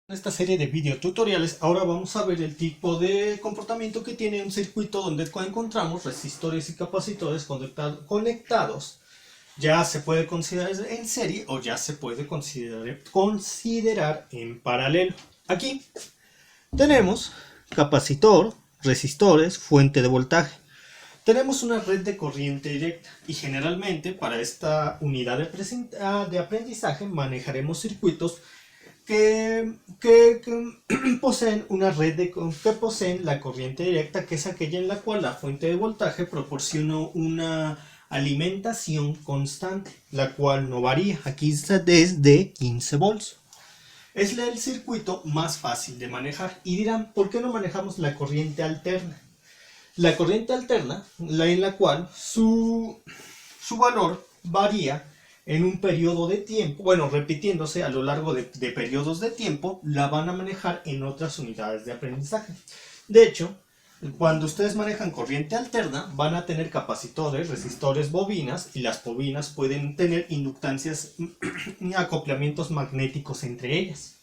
En esta serie de videotutoriales ahora vamos a ver el tipo de comportamiento que tiene un circuito donde encontramos resistores y capacitores conectados. Ya se puede considerar en serie o ya se puede considerar en paralelo. Aquí tenemos capacitor, resistores, fuente de voltaje. Tenemos una red de corriente directa y generalmente para esta unidad de aprendizaje manejaremos circuitos que poseen una red que poseen la corriente directa, que es aquella en la cual la fuente de voltaje proporciona una alimentación constante, la cual no varía. Aquí está desde 15 volts. Es el circuito más fácil de manejar. Y dirán, ¿por qué no manejamos la corriente alterna? La corriente alterna, en la cual su valor varía en un periodo de tiempo, bueno, repitiéndose a lo largo de periodos de tiempo, la van a manejar en otras unidades de aprendizaje. De hecho, cuando ustedes manejan corriente alterna, van a tener capacitores, resistores, bobinas, y las bobinas pueden tener inductancias, acoplamientos magnéticos entre ellas.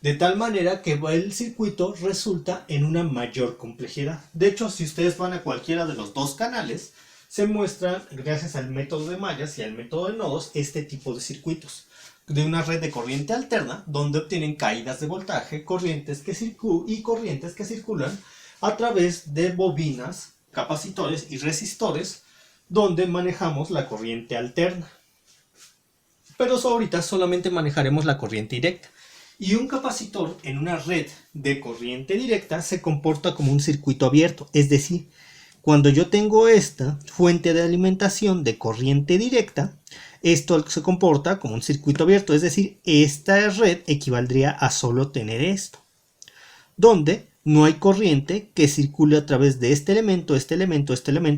De tal manera que el circuito resulta en una mayor complejidad. De hecho, si ustedes van a cualquiera de los dos canales, se muestran, gracias al método de mallas y al método de nodos, este tipo de circuitos de una red de corriente alterna, donde obtienen caídas de voltaje, corrientes que circulan a través de bobinas, capacitores y resistores, donde manejamos la corriente alterna. Pero ahorita solamente manejaremos la corriente directa. Y un capacitor en una red de corriente directa se comporta como un circuito abierto, es decir, cuando yo tengo esta fuente de alimentación de corriente directa, esto se comporta como un circuito abierto, es decir, esta red equivaldría a solo tener esto, donde no hay corriente que circule a través de este elemento,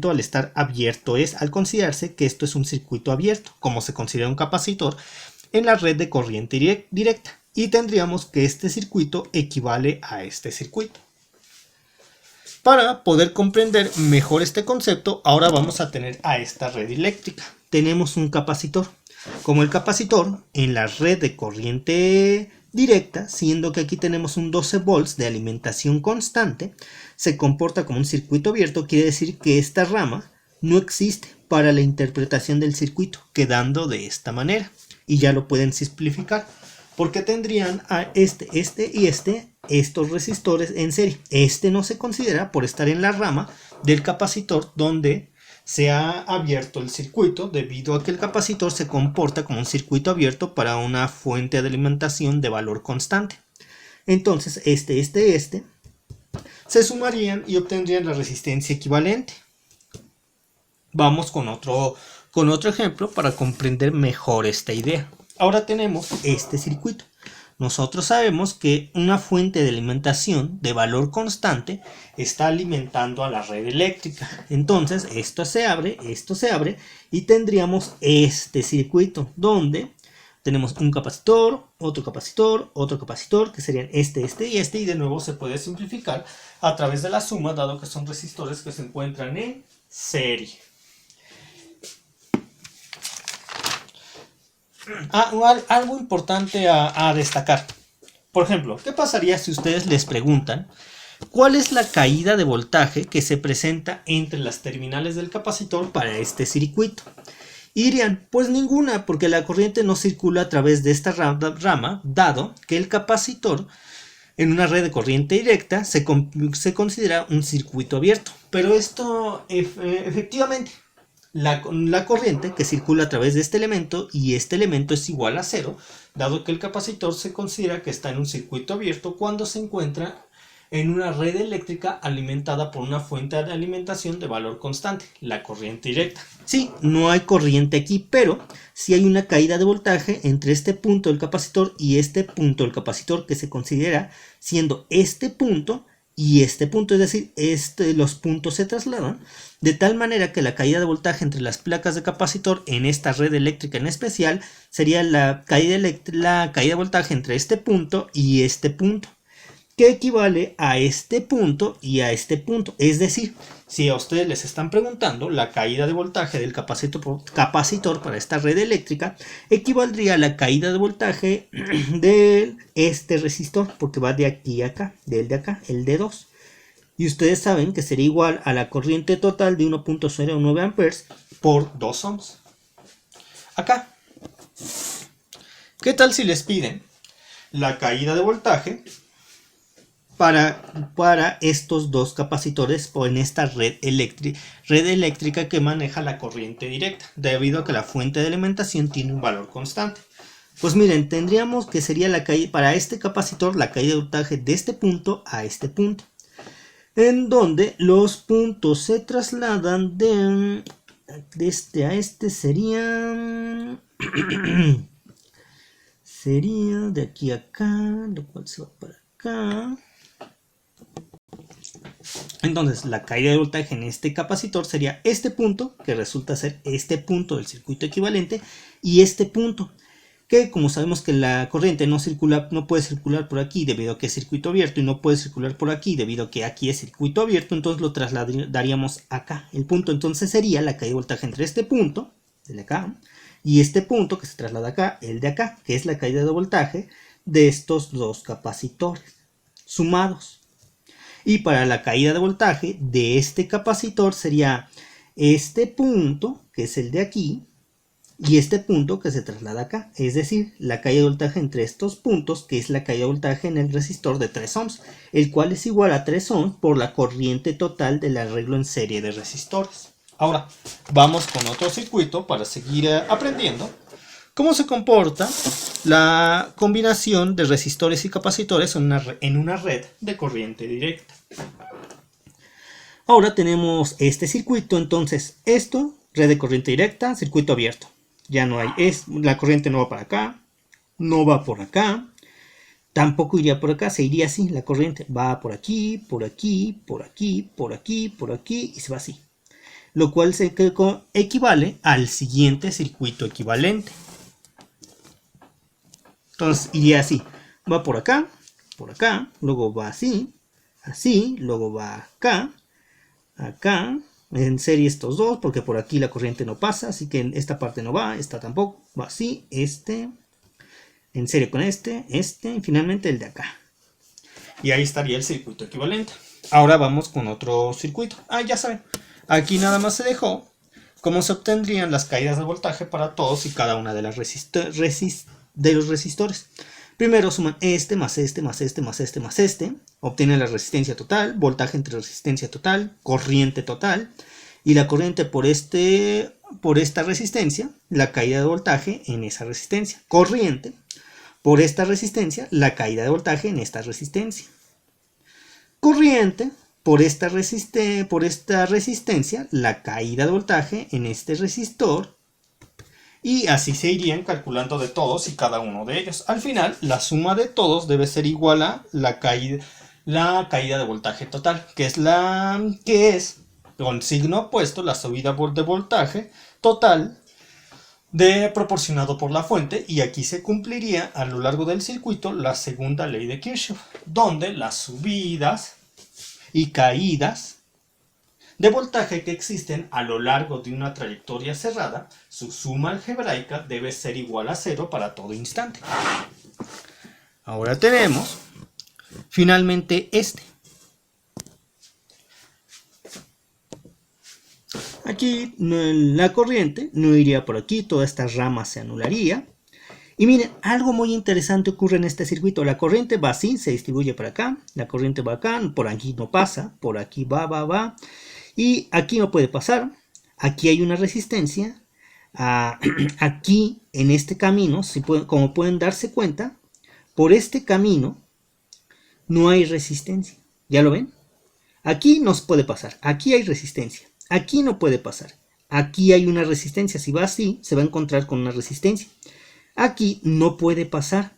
al estar abierto, al considerarse que esto es un circuito abierto, como se considera un capacitor en la red de corriente directa, y tendríamos que este circuito equivale a este circuito. Para poder comprender mejor este concepto, ahora vamos a tener a esta red eléctrica. Tenemos un capacitor. Como el capacitor en la red de corriente directa, siendo que aquí tenemos un 12 volts de alimentación constante, se comporta como un circuito abierto, quiere decir que esta rama no existe para la interpretación del circuito, quedando de esta manera. Y ya lo pueden simplificar, porque tendrían a este y estos resistores en serie. Este no se considera por estar en la rama del capacitor donde se ha abierto el circuito, debido a que el capacitor se comporta como un circuito abierto para una fuente de alimentación de valor constante. Entonces se sumarían y obtendrían la resistencia equivalente. Vamos con otro ejemplo para comprender mejor esta idea. Ahora tenemos este circuito. Nosotros sabemos que una fuente de alimentación de valor constante está alimentando a la red eléctrica. Entonces esto se abre y tendríamos este circuito donde tenemos un capacitor, otro capacitor, que serían y de nuevo se puede simplificar a través de la suma, dado que son resistores que se encuentran en serie. Algo importante a destacar. Por ejemplo, ¿qué pasaría si ustedes les preguntan cuál es la caída de voltaje que se presenta entre las terminales del capacitor para este circuito? Y dirían, pues ninguna, porque la corriente no circula a través de esta rama, dado que el capacitor en una red de corriente directa se considera un circuito abierto. Pero esto efectivamente, la corriente que circula a través de este elemento, y este elemento es igual a cero, dado que el capacitor se considera que está en un circuito abierto cuando se encuentra en una red eléctrica alimentada por una fuente de alimentación de valor constante, la corriente directa. Sí, no hay corriente aquí, pero sí hay una caída de voltaje entre este punto del capacitor y este punto del capacitor, que se considera siendo este punto y este punto, es decir, los puntos se trasladan de tal manera que la caída de voltaje entre las placas de capacitor en esta red eléctrica en especial sería la caída de voltaje entre este punto y este punto. que equivale a este punto y a este punto. Es decir, si a ustedes les están preguntando, la caída de voltaje del capacitor para esta red eléctrica equivaldría a la caída de voltaje de este resistor, porque va de aquí a acá, del de acá, el de 2. Y ustedes saben que sería igual a la corriente total de 1.09 amperes por 2 ohms. Acá. ¿Qué tal si les piden la caída de voltaje para estos dos capacitores o en esta red eléctrica que maneja la corriente directa, debido a que la fuente de alimentación tiene un valor constante? Pues miren, tendríamos que sería la caída para este capacitor, la caída de voltaje de este punto a este punto, en donde los puntos se trasladan de este a este, sería de aquí a acá, lo cual se va para acá. Entonces la caída de voltaje en este capacitor sería este punto, que resulta ser este punto del circuito equivalente, y este punto, que como sabemos que la corriente no puede circular por aquí debido a que es circuito abierto, y no puede circular por aquí debido a que aquí es circuito abierto, entonces lo trasladaríamos acá, el punto. Entonces sería la caída de voltaje entre este punto, el de acá, y este punto que se traslada acá, el de acá, que es la caída de voltaje de estos dos capacitores sumados. Y para la caída de voltaje de este capacitor sería este punto, que es el de aquí, y este punto que se traslada acá, es decir, la caída de voltaje entre estos puntos, que es la caída de voltaje en el resistor de 3 ohms, el cual es igual a 3 ohms por la corriente total del arreglo en serie de resistores. Ahora, vamos con otro circuito para seguir aprendiendo cómo se comporta la combinación de resistores y capacitores en una red de corriente directa. Ahora tenemos este circuito, entonces esto, red de corriente directa, circuito abierto. Ya no hay, la corriente no va para acá, no va por acá, tampoco iría por acá, se iría así, la corriente va por aquí, por aquí, por aquí, por aquí, por aquí, y se va así. Lo cual equivale al siguiente circuito equivalente. Entonces iría así, va por acá, luego va así, luego va acá, en serie estos dos, porque por aquí la corriente no pasa, así que esta parte no va, esta tampoco, va así, en serie con este, y finalmente el de acá. Y ahí estaría el circuito equivalente. Ahora vamos con otro circuito. Ya saben, aquí nada más se dejó cómo se obtendrían las caídas de voltaje para todos y cada una de las de los resistores. Primero suman este más este más este más este más este, obtienen la resistencia total, voltaje entre resistencia total, corriente total, y la corriente por esta resistencia, la caída de voltaje en esa resistencia, corriente por esta resistencia, la caída de voltaje en esta resistencia, corriente por esta resistencia, la caída de voltaje en este resistor. Y así se irían calculando de todos y cada uno de ellos. Al final, la suma de todos debe ser igual a la caída de voltaje total, que es con signo opuesto la subida de voltaje total proporcionado por la fuente. Y aquí se cumpliría a lo largo del circuito la segunda ley de Kirchhoff, donde las subidas y caídas de voltaje que existen a lo largo de una trayectoria cerrada, su suma algebraica debe ser igual a 0 para todo instante. Ahora tenemos finalmente este. Aquí la corriente no iría por aquí, toda esta rama se anularía. Y miren, algo muy interesante ocurre en este circuito. La corriente va así, se distribuye para acá, la corriente va acá, por aquí no pasa, por aquí va. Y aquí no puede pasar, aquí hay una resistencia, aquí en este camino, como pueden darse cuenta, por este camino no hay resistencia, ¿ya lo ven? Aquí no puede pasar, aquí hay resistencia, aquí no puede pasar, aquí hay una resistencia, si va así se va a encontrar con una resistencia, aquí no puede pasar,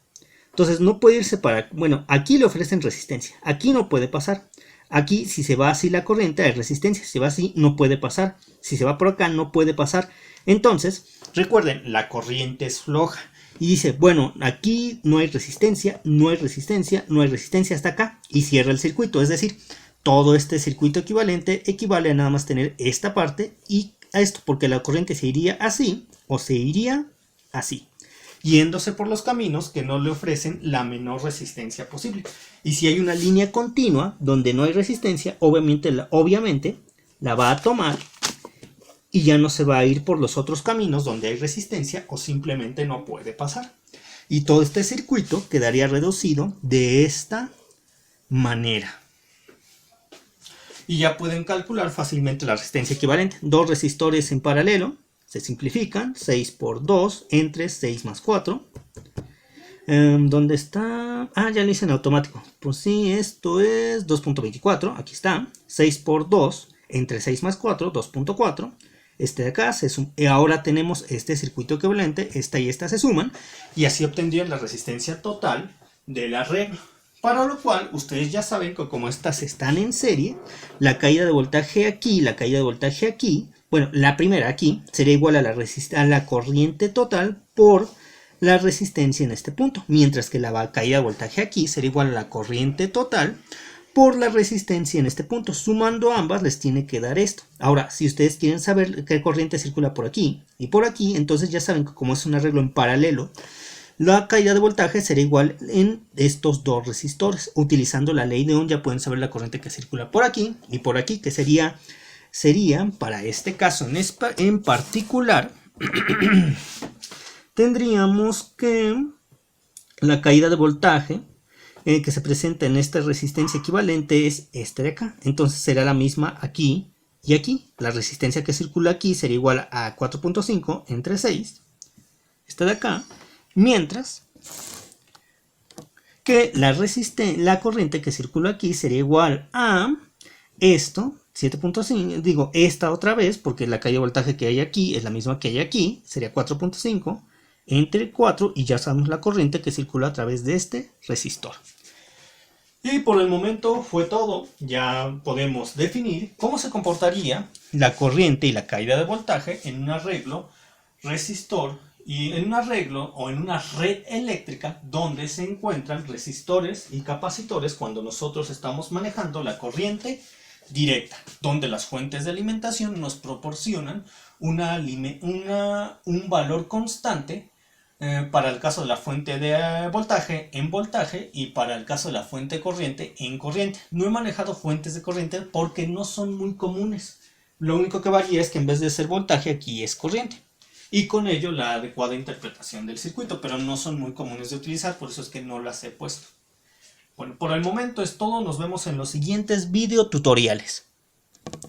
entonces no puede irse bueno, aquí le ofrecen resistencia, aquí no puede pasar. Aquí, si se va así la corriente, hay resistencia. Si se va así, no puede pasar. Si se va por acá, no puede pasar. Entonces, recuerden, la corriente es floja. y dice, bueno, aquí no hay resistencia, no hay resistencia, no hay resistencia hasta acá, y cierra el circuito. Es decir, todo este circuito equivalente equivale a nada más tener esta parte y a esto, porque la corriente se iría así o se iría así, yéndose por los caminos que no le ofrecen la menor resistencia posible. Y si hay una línea continua donde no hay resistencia, obviamente la va a tomar y ya no se va a ir por los otros caminos donde hay resistencia o simplemente no puede pasar. Y todo este circuito quedaría reducido de esta manera. Y ya pueden calcular fácilmente la resistencia equivalente. Dos resistores en paralelo se simplifican. 6 por 2 entre 6 más 4. ¿Dónde está? Ah, ya lo hice en automático. Pues sí, esto es 2.24. Aquí está. 6 por 2 entre 6 más 4, 2.4. Este de acá, ahora tenemos este circuito equivalente, esta y esta se suman, y así obtendrían la resistencia total del arreglo. Para lo cual, ustedes ya saben que como estas están en serie, la caída de voltaje aquí, la caída de voltaje aquí, bueno, la primera aquí, sería igual a la corriente total por la resistencia en este punto, mientras que la caída de voltaje aquí sería igual a la corriente total por la resistencia en este punto. Sumando ambas les tiene que dar esto. Ahora, si ustedes quieren saber qué corriente circula por aquí y por aquí, entonces ya saben que como es un arreglo en paralelo, la caída de voltaje será igual en estos dos resistores. Utilizando la ley de Ohm ya pueden saber la corriente que circula por aquí y por aquí, que sería para este caso en particular, tendríamos que la caída de voltaje que se presenta en esta resistencia equivalente es este de acá. Entonces será la misma aquí y aquí. La resistencia que circula aquí sería igual a 4.5 entre 6, esta de acá, mientras que la corriente que circula aquí sería igual a esto, 7.5, digo esta otra vez, porque la caída de voltaje que hay aquí es la misma que hay aquí, sería 4.5 entre 4, y ya sabemos la corriente que circula a través de este resistor. Y por el momento fue todo. Ya podemos definir cómo se comportaría la corriente y la caída de voltaje en un arreglo resistor y en un arreglo o en una red eléctrica donde se encuentran resistores y capacitores cuando nosotros estamos manejando la corriente directa, donde las fuentes de alimentación nos proporcionan un valor constante para el caso de la fuente de voltaje en voltaje y para el caso de la fuente de corriente en corriente. No he manejado fuentes de corriente porque no son muy comunes. Lo único que varía es que en vez de ser voltaje aquí es corriente. Y con ello la adecuada interpretación del circuito, pero no son muy comunes de utilizar, por eso es que no las he puesto. Bueno, por el momento es todo. Nos vemos en los siguientes videotutoriales.